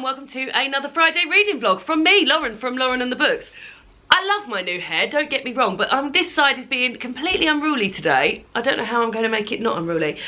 welcome to another Friday reading vlog from me, Lauren, from Lauren and the Books. I love my new hair, don't get me wrong, but this side is being completely unruly today. I don't know how I'm going to make it not unruly.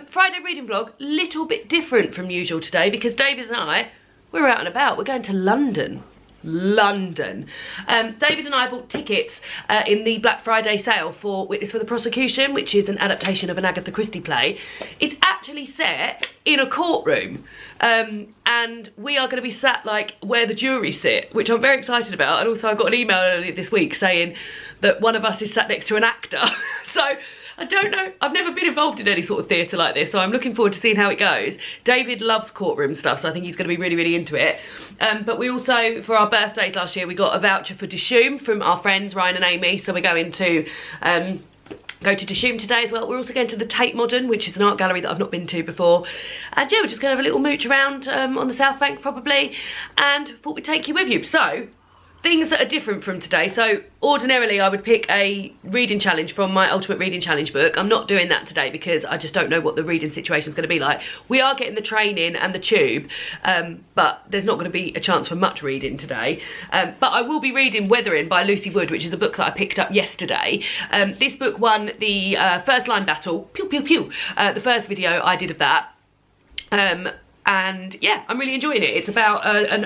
Friday reading vlog, little bit different from usual today because David and I, we're out and about. We're going to London. David and I bought tickets in the Black Friday sale for Witness for the Prosecution, which is an adaptation of an Agatha Christie play. It's actually set in a courtroom, and we are going to be sat like where the jury sit, which I'm very excited about. And also I got an email earlier this week saying that one of us is sat next to an actor. So I don't know, I've never been involved in any sort of theatre like this, so I'm looking forward to seeing how it goes. David loves courtroom stuff, so I think he's going to be really, really into it. But we also, for our birthdays last year, we got a voucher for Dishoom from our friends Ryan and Amy, so we're going to go to Dishoom today as well. We're also going to the Tate Modern, which is an art gallery that I've not been to before. And yeah, we're just going to have a little mooch around on the South Bank probably, and thought we'd take you with you. So, things that are different from today. So ordinarily I would pick a reading challenge from my Ultimate Reading Challenge book. I'm not doing that today because I just don't know what the reading situation is going to be like. We are getting the train in and the tube, but there's not going to be a chance for much reading today. But I will be reading Weathering by Lucy Wood, which is a book that I picked up yesterday. This book won the first line battle, pew pew pew, the first video I did of that. And yeah, I'm really enjoying it. It's about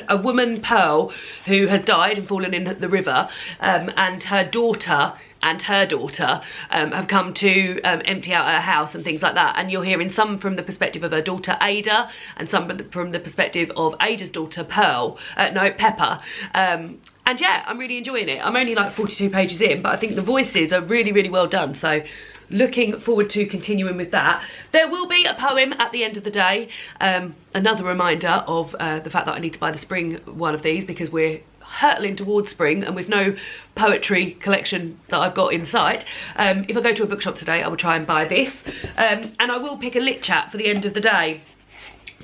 a woman, Pearl, who has died and fallen in the river, and her daughter have come to empty out her house and things like that. And you're hearing some from the perspective of her daughter Ada, and some from the perspective of Ada's daughter Pepper. And yeah, I'm really enjoying it. I'm only like 42 pages in, but I think the voices are really, really well done. So looking forward to continuing with that. There will be a poem at the end of the day. Another reminder of the fact that I need to buy the spring one of these because we're hurtling towards spring, and with no poetry collection that I've got in sight, if I go to a bookshop today I will try and buy this. And I will pick a lit chat for the end of the day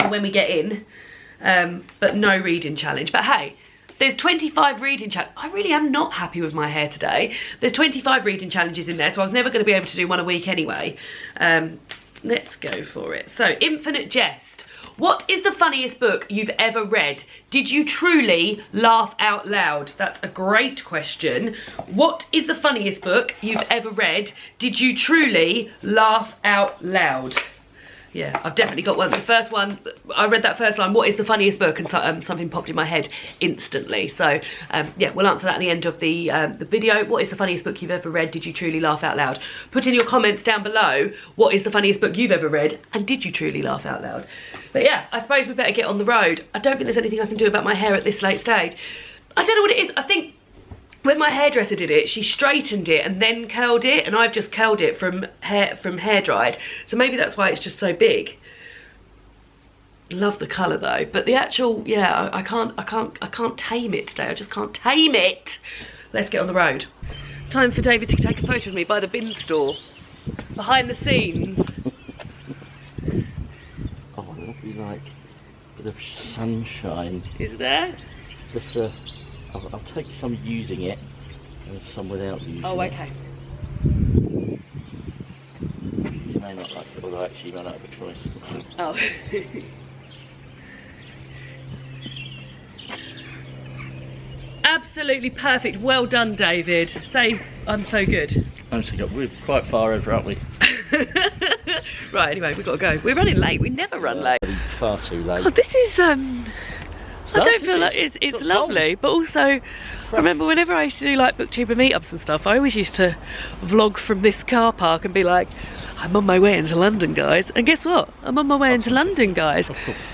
when we get in, but no reading challenge. But hey, there's 25 reading challenges. I really am not happy with my hair today. There's 25 reading challenges in there, so I was never going to be able to do one a week anyway. Let's go for it. So, Infinite Jest. What is the funniest book you've ever read? Did you truly laugh out loud? That's a great question. What is the funniest book you've ever read? Did you truly laugh out loud? Yeah, I've definitely got one. The first one, I read that first line, what is the funniest book? And something popped in my head instantly. So, yeah, we'll answer that at the end of the video. What is the funniest book you've ever read? Did you truly laugh out loud? Put in your comments down below, what is the funniest book you've ever read? And did you truly laugh out loud? But yeah, I suppose we better get on the road. I don't think there's anything I can do about my hair at this late stage. I don't know what it is. I think when my hairdresser did it, she straightened it and then curled it, and I've just curled it from hair dried. So maybe that's why it's just so big. Love the colour though, but the actual, yeah, I can't tame it today. I just can't tame it. Let's get on the road. Time for David to take a photo of me by the bin store. Behind the scenes. Oh, lovely, like a bit of sunshine. Is there? Just I'll take some using it and some without using it. Oh, okay. You may not like it, although actually you might not have a choice. Oh. Absolutely perfect. Well done, David. Say, I'm so good. I'm so good. We're quite far over, aren't we? Right, anyway, we've got to go. We're running late. We never run late. Far too late. Oh, this is I don't feel like it's lovely, but also I remember whenever I used to do like booktuber meetups and stuff, I always used to vlog from this car park and be like, I'm on my way into London, guys. And guess what? I'm on my way into London, guys.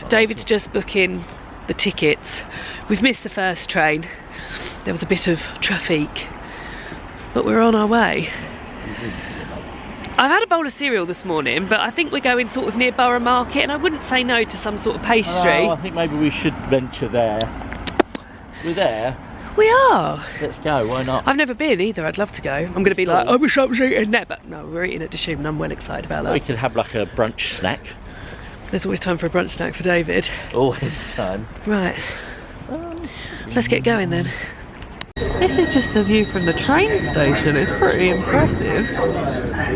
David's just booking the tickets. We've missed the first train. There was a bit of traffic, but we're on our way. I've had a bowl of cereal this morning, but I think we're going sort of near Borough Market, and I wouldn't say no to some sort of pastry. Oh, I think maybe we should venture there. We're there. We are. Let's go, why not? I've never been either, I'd love to go. I'm going to be like, I wish I was eating there, but no, we're eating at Dishoom and I'm well excited about that. We could have like a brunch snack. There's always time for a brunch snack for David. Always time. Right. Let's get going then. This is just the view from the train station. It's pretty impressive. I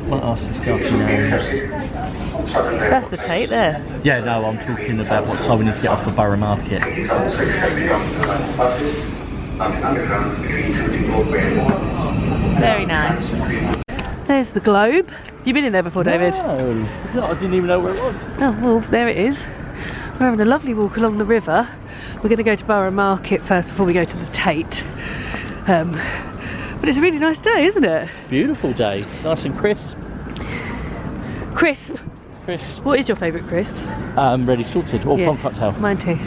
might ask this guy if he knows That's the Tate there. Yeah, no, I'm talking about what side we need to get off the Borough Market. Very nice. There's the Globe. You been in there before, David? No, I didn't even know where it was. Oh, well, there it is. We're having a lovely walk along the river. We're going to go to Borough Market first before we go to the Tate. But it's a really nice day, isn't it? Beautiful day. Nice and crisp. Crisp. Crisp. What is your favourite crisps? Ready salted or plum cocktail. Mine too.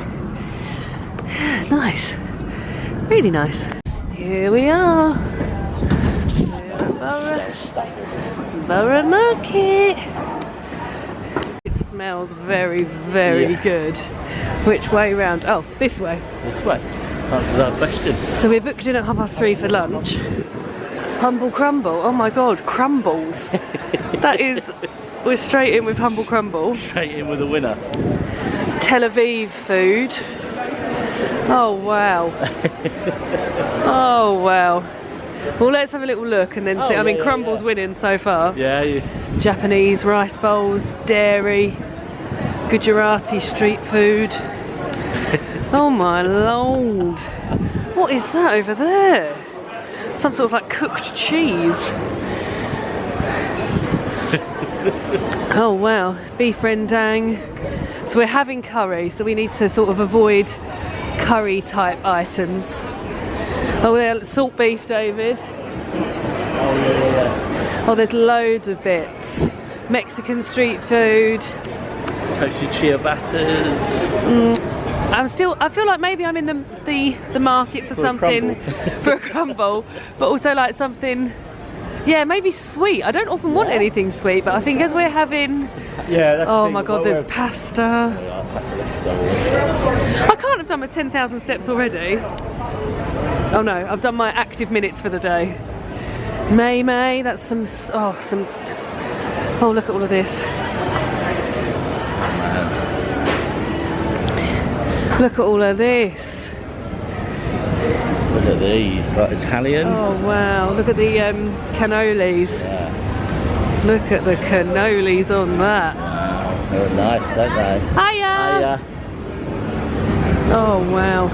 Nice. Really nice. Here we are. Borough Market. It smells very, very good. Which way round? Oh, this way. This way. Answers our question. So we're booked in at 3:30 for lunch. Humble Crumble. Oh my God, crumbles. That is, we're straight in with Humble Crumble. Straight in with a winner. Tel Aviv food. Oh wow. Oh wow. Well, let's have a little look and then see. I mean, Crumble's winning so far. Yeah. Japanese rice bowls, dairy, Gujarati street food. Oh my lord. What is that over there? Some sort of like cooked cheese. Oh wow. Beef rendang. So we're having curry, so we need to sort of avoid curry type items. Oh, yeah, salt beef, David. Oh, there's loads of bits. Mexican street food. Toasted chia batters. I feel like maybe I'm in the market for something, for a crumble, but also like something, yeah, maybe sweet. I don't often want anything sweet, but I think as we're having, oh my God, there's pasta. I can't have done my 10,000 steps already. Oh no, I've done my active minutes for the day. May, that's some, oh look at all of this. Look at all of this. Look at these, like Italian. Oh wow, look at the cannolis. Yeah. Look at the cannolis on that. Wow, they're nice, don't they? Hiya! Oh wow.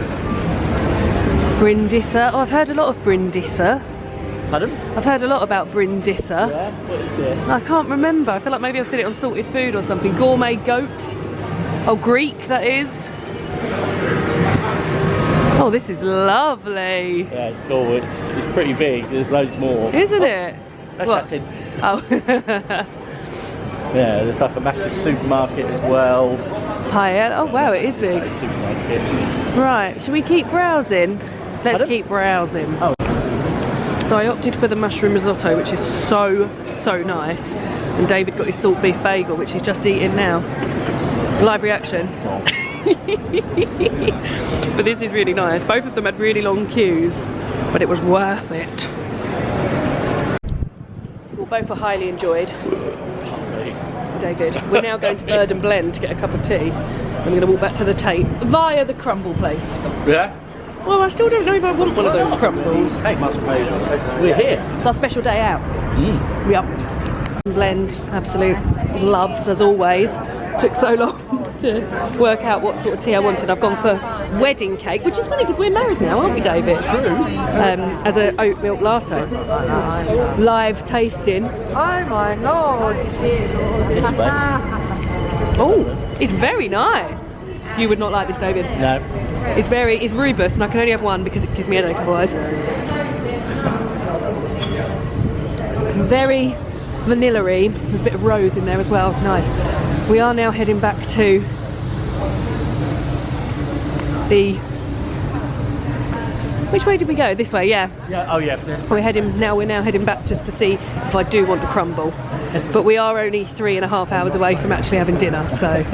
Brindisa. Oh, I've heard a lot of Brindisa. Pardon? I've heard a lot about Brindisa. Yeah, what is this? I can't remember. I feel like maybe I've seen it on Salted Food or something. Gourmet goat. Oh, Greek that is. Oh, this is lovely. Yeah, it's cool. It's pretty big. There's loads more. Isn't it? That's What? it. Oh. Yeah, there's like a massive supermarket as well. Paella. Oh wow, it is big. Supermarket. Right, should we keep browsing? Let's Pardon? keep browsing. Oh. So I opted for the mushroom risotto, which is so nice. And David got his salt beef bagel, which he's just eating now. Live reaction. But this is really nice. Both of them had really long queues, but it was worth it. Well, both were highly enjoyed. David, we're now going to Bird and Blend to get a cup of tea. I'm going to walk back to the Tate via the Crumble place. Yeah? Well, I still don't know if I want one of those crumbles. Hey, must pay. We're here. It's our special day out. Yep. Blend, absolute loves as always. Took so long to work out what sort of tea I wanted. I've gone for wedding cake, which is funny because we're married now, aren't we, David? True. As an oat milk latte. Live tasting. Oh my lord! This way. Oh, it's very nice. You would not like this, David. No. It's rooibos, and I can only have one because it gives me a headache otherwise. Very vanilla-y. There's a bit of rose in there as well. Nice. We are now heading back to the... Which way did we go? This way, yeah. Yeah. Oh yeah. We're now heading back just to see if I do want to crumble. But we are only 3.5 hours away from actually having dinner, so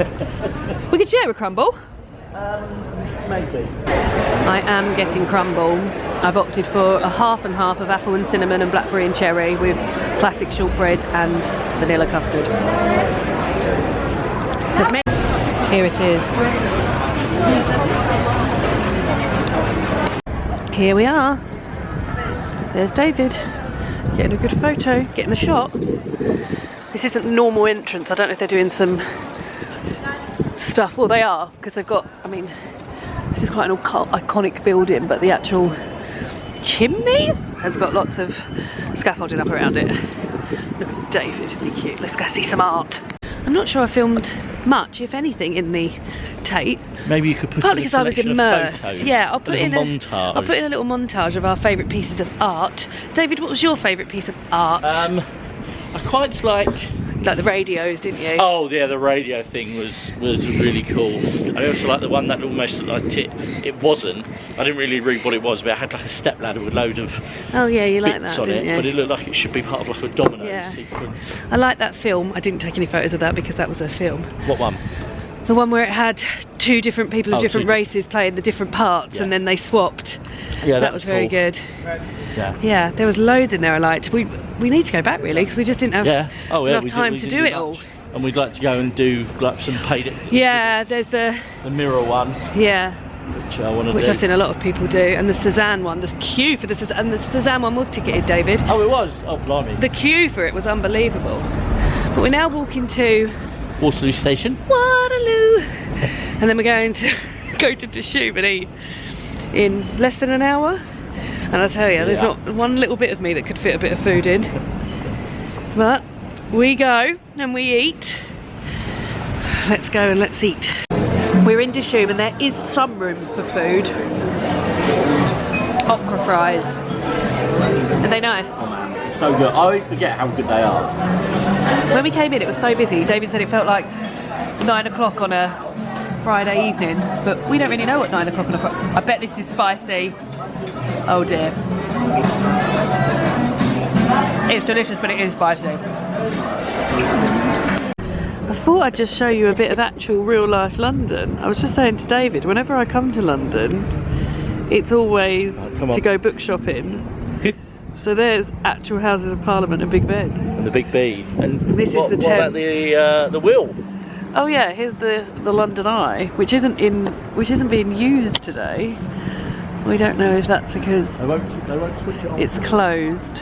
we could share a crumble. Maybe. I am getting crumble. I've opted for a half and half of apple and cinnamon and blackberry and cherry with classic shortbread and vanilla custard. Here it is. Here we are. There's David. Getting a good photo, getting the shot. This isn't the normal entrance. I don't know if they're doing some stuff. Well, they are, because they've got, I mean, this is quite an iconic building, but the actual chimney has got lots of scaffolding up around it. Look at David, isn't he cute? Let's go see some art. I'm not sure I filmed much, if anything, in the Tate. Maybe you could put partly in a because I was selection immersed. of photos. Yeah, I'll put in montage. I'll put in a little montage of our favourite pieces of art. David, what was your favourite piece of art? I quite like the radios, didn't you? Oh yeah, the radio thing was really cool. I also like the one that almost looked like it wasn't. I didn't really read what it was, but it had like a step ladder with a load of oh yeah, you like bits that, on didn't it. you? But it looked like it should be part of like a domino Yeah. sequence. I like that film. I didn't take any photos of that because that was a film. What one? The one where it had two different people of different races playing the different parts, Yeah. and then they swapped. Yeah, that was very cool. good. Yeah. Yeah, there was loads in there I liked. We need to go back really because we just didn't have enough time to do it all. And we'd like to go and do like some paid exhibits. Yeah, there's the mirror one. Yeah. Which I want to do. Which I've seen a lot of people do, and the Cézanne one. The queue for the Cézanne, and the Cézanne one was ticketed, David. Oh, it was. Oh, blimey. The queue for it was unbelievable. But we're now walking to Waterloo Station. Waterloo, and then we're going to go to Dishoom and eat in less than an hour. And I tell you, there's not one little bit of me that could fit a bit of food in. But we go and we eat. Let's go and let's eat. We're in Dishoom and there is some room for food. Okra fries. Are they nice? So good. I always forget how good they are. When we came in, it was so busy. David said it felt like 9 o'clock on a Friday evening, but we don't really know what 9 o'clock on a Friday. I bet this is spicy. Oh dear. It's delicious, but it is spicy. I thought I'd just show you a bit of actual real life London. I was just saying to David, whenever I come to London, it's always to go book shopping. So there's actual Houses of Parliament and Big Ben. And the Big B. And this is the Thames. What about the wheel? Oh yeah, here's the London Eye, which isn't being used today. We don't know if that's because they won't switch it on. It's closed.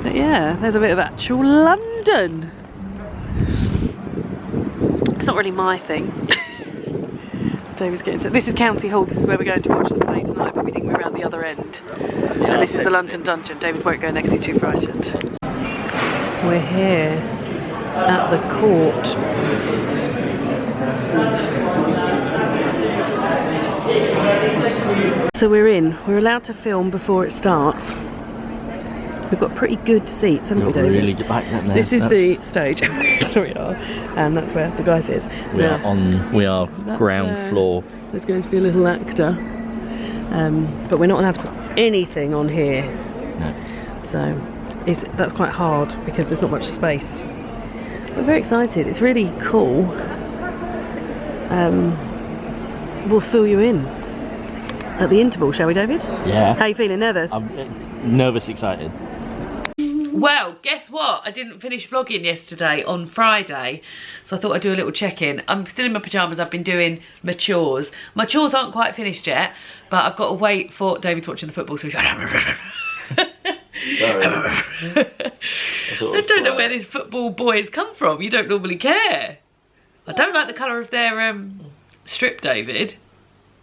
But yeah, there's a bit of actual London. It's not really my thing. David's getting to. This is County Hall. This is where we're going to watch the play tonight, but we think we're around the other end. Yeah, and this is the London Dungeon. David won't go next, he's too frightened. We're here at the court. So we're allowed to film before it starts. We've got pretty good seats, haven't we, David? Really get back there. This is the stage. So we are, and that's where the guys is. We are ground floor. There's going to be a little actor, but we're not allowed to put anything on here. No. So that's quite hard because there's not much space. We're very excited. It's really cool. We'll fill you in at the interval, shall we, David? Yeah. How are you feeling? Nervous? I'm nervous, excited. Well, guess what? I didn't finish vlogging yesterday on Friday, so I thought I'd do a little check-in. I'm still in my pyjamas. I've been doing my chores. My chores aren't quite finished yet, but I've got to wait for David's watching the football, so he's like... Sorry. I don't know where this football boys come from. You don't normally care. I don't like the colour of their strip, David.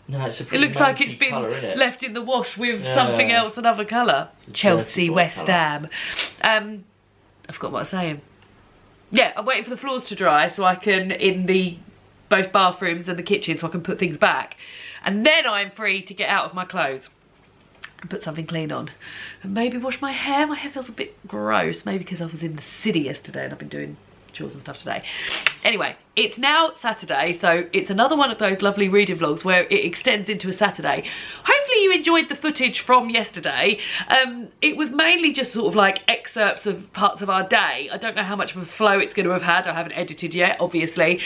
No, it's a It pretty looks like it's been colour, innit? left in the wash with something else, another colour. Chelsea, West Ham. I forgot what I was saying. Yeah, I'm waiting for the floors to dry so I can, in both bathrooms and the kitchen, so I can put things back. And then I'm free to get out of my clothes and put something clean on. And maybe wash my hair. My hair feels a bit gross. Maybe because I was in the city yesterday and I've been doing chores and stuff today. Anyway, it's now Saturday, so it's another one of those lovely reading vlogs where it extends into a Saturday. Hopefully you enjoyed the footage from yesterday. It was mainly just sort of like excerpts of parts of our day. I don't know how much of a flow it's going to have had. I haven't edited yet, obviously.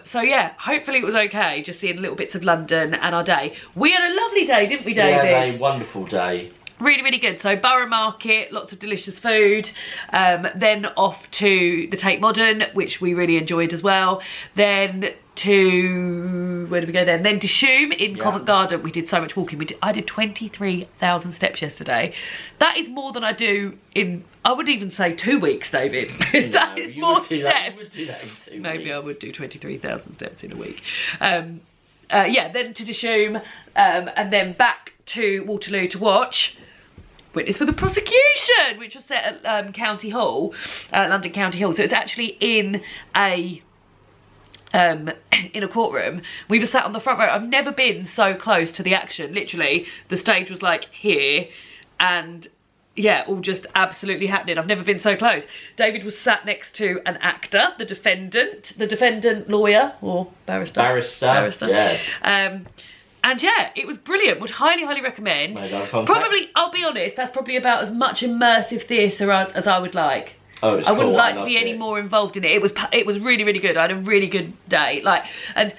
So yeah, hopefully it was okay, just seeing little bits of London and our day. We had a lovely day, didn't we, David? Yeah, a wonderful day. Really, really good. So Borough Market, lots of delicious food. Then off to the Tate Modern, which we really enjoyed as well. Then to, where did we go then? Then Dishoom in Covent Garden. We did so much walking. I did 23,000 steps yesterday. That is more than I do in, I would even say 2 weeks, David. That is more steps. You would do that in 2 weeks. Maybe I would do 23,000 steps in a week. Yeah, then to Dishoom, and then back to Waterloo to watch Witness for the Prosecution, which was set at County Hall, London County Hall. So it's actually in a courtroom. We were sat on the front row. I've never been so close to the action. Literally, the stage was like here, and yeah, all just absolutely happening. I've never been so close. David was sat next to an actor, the defendant lawyer or barrister. Barrister. Yeah. And yeah, it was brilliant. Would highly, highly recommend. Made eye contact. Probably, I'll be honest, that's probably about as much immersive theatre as I would like. Oh, it was I wouldn't cool. like to be any more involved in it. It was really, really good. I had a really good day. And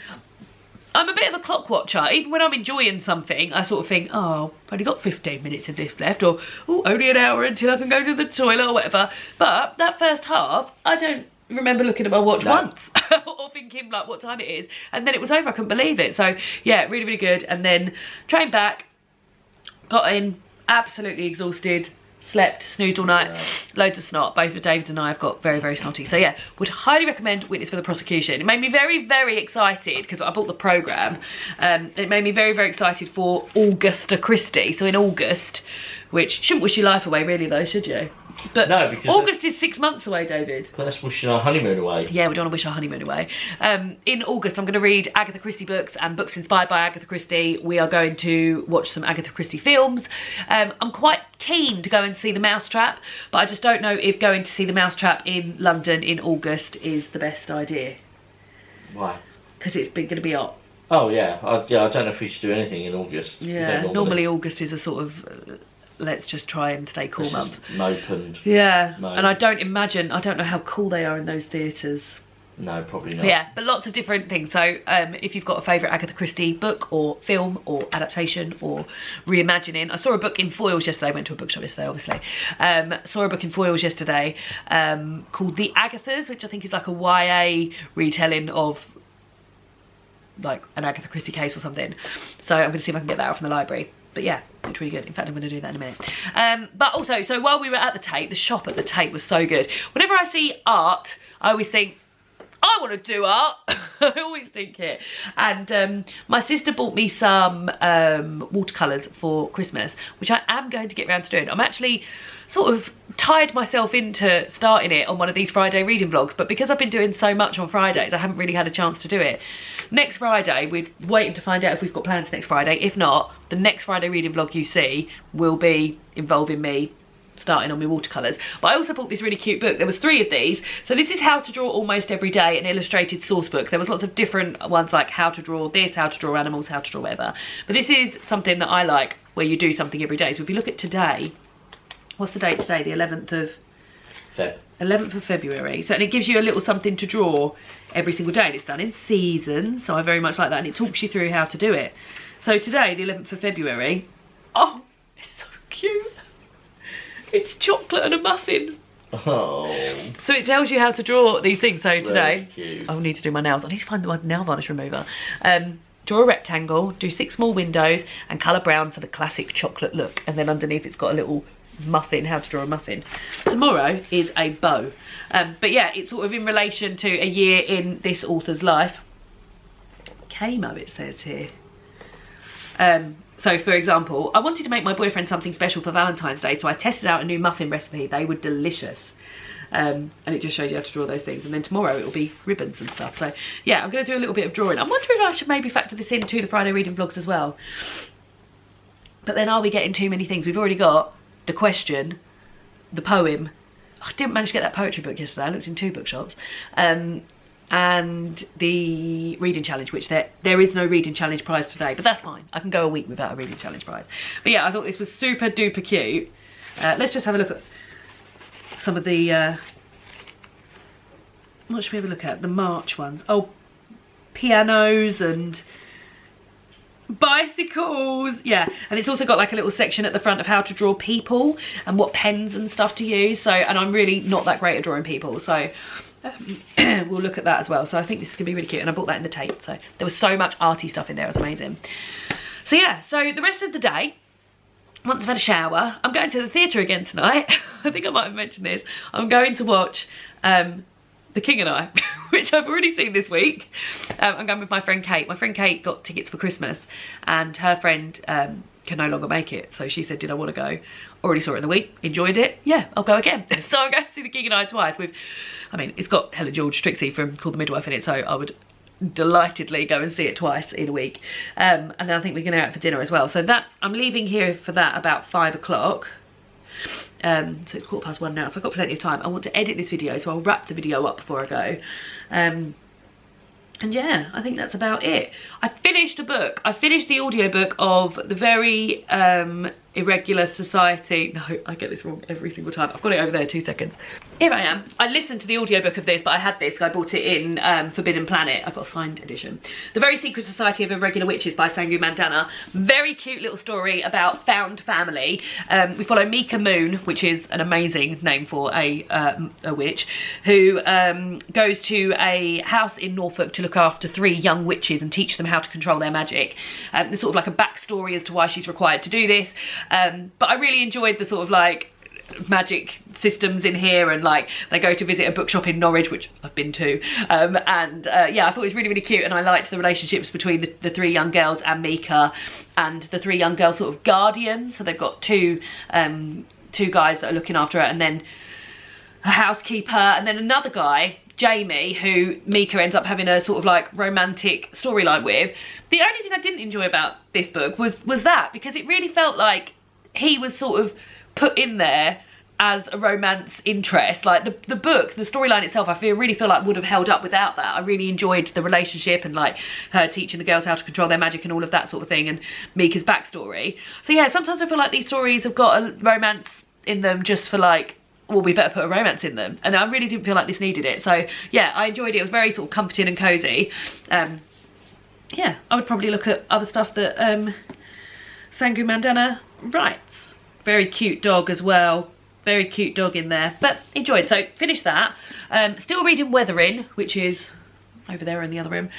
I'm a bit of a clock watcher. Even when I'm enjoying something, I sort of think, oh, I've only got 15 minutes of this left, or oh, only an hour until I can go to the toilet or whatever. But that first half, I don't remember looking at my watch once or thinking like what time it is, and then it was over. I couldn't believe it. So yeah, really, really good. And then train back, got in, absolutely exhausted, slept, snoozed all night, loads of snot. Both of David and I have got very, very snotty. So yeah, would highly recommend Witness for the Prosecution. It made me very, very excited because I bought the programme. It made me very, very excited for Agatha Christie. So in August, which shouldn't wish your life away really though, should you? But no, because August is 6 months away, David. But that's wishing our honeymoon away. Yeah, we don't want to wish our honeymoon away. In August, I'm going to read Agatha Christie books and books inspired by Agatha Christie. We are going to watch some Agatha Christie films. I'm quite keen to go and see The Mousetrap, but I just don't know if going to see The Mousetrap in London in August is the best idea. Why? Because it's going to be hot. Oh yeah, I don't know if we should do anything in August. Yeah, normally August is a sort of let's just try and stay cool month. Mope and yeah, and I don't know how cool they are in those theatres. No, probably not. But yeah, but lots of different things. So if you've got a favourite Agatha Christie book or film or adaptation or reimagining. I saw a book in foils yesterday. I went to a bookshop yesterday, obviously. Saw a book in foils yesterday called The Agathas, which I think is like a YA retelling of like an Agatha Christie case or something. So I'm going to see if I can get that out from the library. But yeah, it's really good. In fact, I'm going to do that in a minute. But also, so while we were at the Tate, the shop at the Tate was so good. Whenever I see art, I always think, I want to do art. I always think it. And my sister bought me some watercolours for Christmas, which I am going to get round to doing. I'm actually sort of tied myself into starting it on one of these Friday reading vlogs, but because I've been doing so much on Fridays, I haven't really had a chance to do it. Next Friday, we're waiting to find out if we've got plans next Friday. If not, the next Friday reading vlog you see will be involving me starting on my watercolours. But I also bought this really cute book. There was 3 of these. So this is How to Draw Almost Every Day, an illustrated source book. There was lots of different ones like how to draw this, how to draw animals, how to draw whatever. But this is something that I like, where you do something every day. So if you look at today, what's the date today? The 11th of Feb. 11th of February. So, and it gives you a little something to draw every single day. And it's done in seasons. So I very much like that. And it talks you through how to do it. So today, the 11th of February, oh, it's so cute. It's chocolate and a muffin. Oh. So it tells you how to draw these things. So today, cute. I'll need to do my nails. I need to find my nail varnish remover. Draw a rectangle, do 6 small windows, and colour brown for the classic chocolate look. And then underneath it's got a little muffin, how to draw a muffin. Tomorrow is a bow. But yeah, it's sort of in relation to a year in this author's life. Camo, it says here. So for example, I wanted to make my boyfriend something special for Valentine's Day, so I tested out a new muffin recipe. They were delicious. And it just shows you how to draw those things. And then tomorrow it will be ribbons and stuff. So yeah, I'm going to do a little bit of drawing. I'm wondering if I should maybe factor this into the Friday reading vlogs as well. But then are we getting too many things? We've already got the question, the poem. I didn't manage to get that poetry book yesterday. I looked in 2 bookshops. And the reading challenge, which there is no reading challenge prize today, but that's fine. I can go a week without a reading challenge prize. But yeah, I thought this was super duper cute. Let's just have a look at some of the what should we have a look at? The March ones. Oh, pianos and bicycles, yeah. And it's also got like a little section at the front of how to draw people and what pens and stuff to use. So, and I'm really not that great at drawing people, so we'll look at that as well. So I think this is gonna be really cute, and I bought that in the Tate. So there was so much arty stuff in there, it was amazing. So yeah, so the rest of the day, once I've had a shower, I'm going to the theatre again tonight. I think I might have mentioned this. I'm going to watch The King and I, which I've already seen this week. I'm going with my friend Kate. My friend Kate got tickets for Christmas, and her friend can no longer make it. So she said, did I want to go? Already saw it in the week, enjoyed it. Yeah, I'll go again. So I'm going to see The King and I twice with, I mean, it's got Helen George Trixie from Call the Midwife in it, so I would delightedly go and see it twice in a week. And then I think we're going to go out for dinner as well. So that's, I'm leaving here for that about 5 o'clock. So it's 1:15 now, so I've got plenty of time. I want to edit this video, so I'll wrap the video up before I go. And yeah, I think that's about it. I finished a book. I finished the audiobook of the very Irregular Society. No, I get this wrong every single time. I've got it over there, 2 seconds. Here I am. I listened to the audiobook of this, but I had this. I bought it in Forbidden Planet. I've got a signed edition. The Very Secret Society of Irregular Witches by Sangu Mandana. Very cute little story about found family. We follow Mika Moon, which is an amazing name for a witch, who goes to a house in Norfolk to look after 3 young witches and teach them how to control their magic. There's sort of like a backstory as to why she's required to do this. But I really enjoyed the sort of like magic systems in here, and like they go to visit a bookshop in Norwich, which I've been to, yeah, I thought it was really really cute, and I liked the relationships between the 3 young girls and Mika, and the 3 young girls sort of guardians. So they've got two guys that are looking after her, and then a housekeeper, and then another guy, Jamie, who Mika ends up having a sort of like romantic storyline with. The only thing I didn't enjoy about this book was that, because it really felt like he was sort of put in there as a romance interest. Like the book, the storyline itself, I really feel like would have held up without that. I really enjoyed the relationship and like her teaching the girls how to control their magic and all of that sort of thing, and Mika's backstory. So yeah, sometimes I feel like these stories have got a romance in them just for like, well, we better put a romance in them, and I really didn't feel like this needed it. So yeah, I enjoyed it. It was very sort of comforting and cozy. Yeah, I would probably look at other stuff that Sangu Mandana writes. Very cute dog as well, very cute dog in there, but enjoyed. So finished that. Still reading Weathering, which is over there in the other room.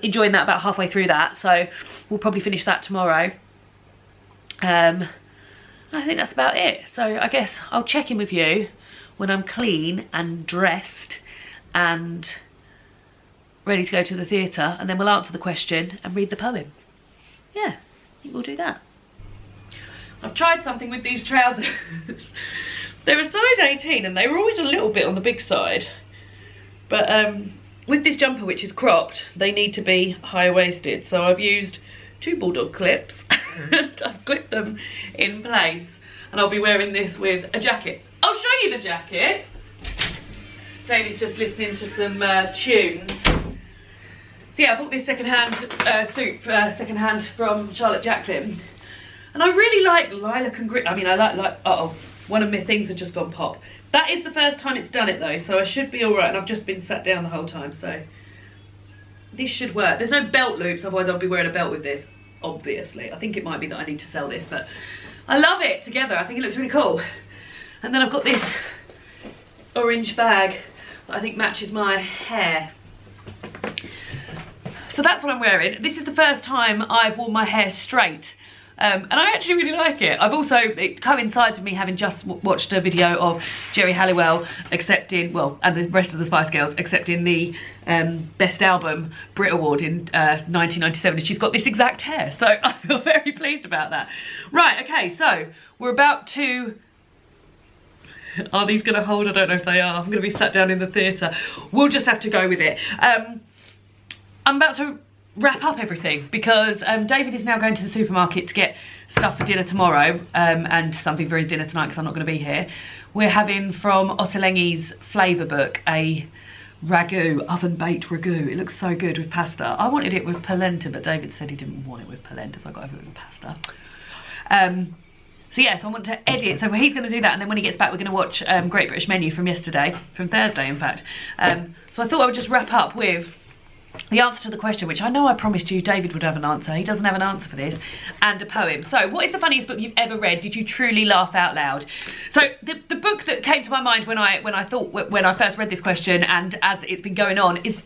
Enjoying that, about halfway through that, so we'll probably finish that tomorrow. I think that's about it. So I guess I'll check in with you when I'm clean and dressed and ready to go to the theatre, and then we'll answer the question and read the poem. Yeah, I think we'll do that. I've tried something with these trousers. They're a size 18 and they were always a little bit on the big side. But with this jumper, which is cropped, they need to be high-waisted. So I've used 2 bulldog clips and I've clipped them in place. And I'll be wearing this with a jacket. I'll show you the jacket. David's just listening to some tunes. So yeah, I bought this second-hand suit, second-hand from Charlotte Jacqueline. And I really like lilac and green. I mean, I like, uh-oh, one of my things had just gone pop. That is the first time it's done it though, so I should be all right. And I've just been sat down the whole time, so this should work. There's no belt loops, otherwise I'll be wearing a belt with this, obviously. I think it might be that I need to sell this, but I love it together. I think it looks really cool. And then I've got this orange bag that I think matches my hair. So that's what I'm wearing. This is the first time I've worn my hair straight. And I actually really like it. I've also, it coincides with me having just watched a video of Jerry Halliwell accepting, well, and the rest of the Spice Girls accepting the Best Album Brit Award in 1997. And she's got this exact hair, so I feel very pleased about that. Right, okay, so we're about to, are these gonna hold? I don't know if they are. I'm gonna be sat down in the theatre. We'll just have to go with it. I'm about to wrap up everything because David is now going to the supermarket to get stuff for dinner tomorrow and something for his dinner tonight because I'm not going to be here. We're having from Ottolenghi's Flavour book a ragu, oven baked ragu. It looks so good with pasta. I wanted it with polenta, but David said he didn't want it with polenta, so I got it with pasta. So yeah, so I want to edit, so he's going to do that, and then when he gets back we're going to watch Great British Menu from yesterday, from Thursday in fact. So I thought I would just wrap up with the answer to the question, which I know I promised you David would have an answer. He doesn't have an answer for this. And a poem. So, what is the funniest book you've ever read? Did you truly laugh out loud? So, the book that came to my mind when I first read this question, and as it's been going on, is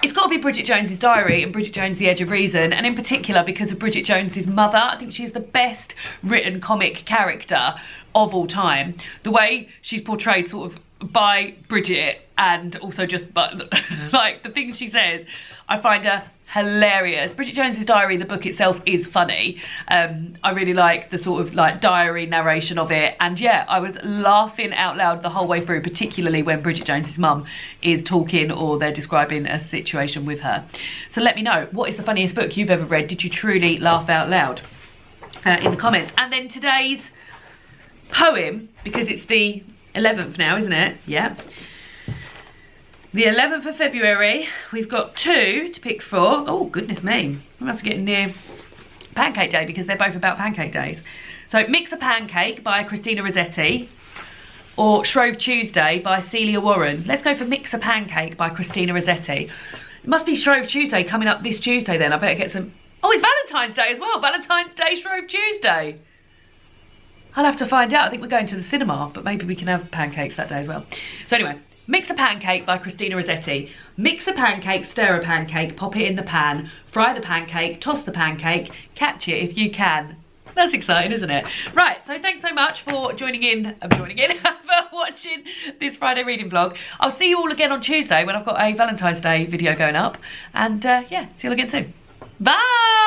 it's got to be Bridget Jones's Diary and Bridget Jones: The Edge of Reason, and in particular because of Bridget Jones's mother. I think she's the best written comic character of all time. The way she's portrayed, sort of, by Bridget, and also just like the things she says, I find her hilarious. Bridget Jones's Diary, the book itself, is funny. I really like the sort of like diary narration of it, and yeah, I was laughing out loud the whole way through, particularly when Bridget Jones's mum is talking or they're describing a situation with her. So let me know, what is the funniest book you've ever read? Did you truly laugh out loud? In the comments. And then today's poem, because it's the 11th now, isn't it? Yeah. The 11th of February, we've got 2 to pick for. Oh, goodness me. We must be getting near Pancake Day because they're both about pancake days. So, Mix a Pancake by Christina Rosetti or Shrove Tuesday by Celia Warren. Let's go for Mix a Pancake by Christina Rosetti. It must be Shrove Tuesday coming up this Tuesday then. I better get some... Oh, it's Valentine's Day as well. Valentine's Day, Shrove Tuesday. I'll have to find out. I think we're going to the cinema, but maybe we can have pancakes that day as well. So anyway, Mix a Pancake by Christina Rosetti. Mix a pancake, stir a pancake, pop it in the pan, fry the pancake, toss the pancake, catch it if you can. That's exciting, isn't it? Right, so thanks so much for for watching this Friday reading vlog. I'll see you all again on Tuesday when I've got a Valentine's Day video going up. And yeah, see you all again soon. Bye!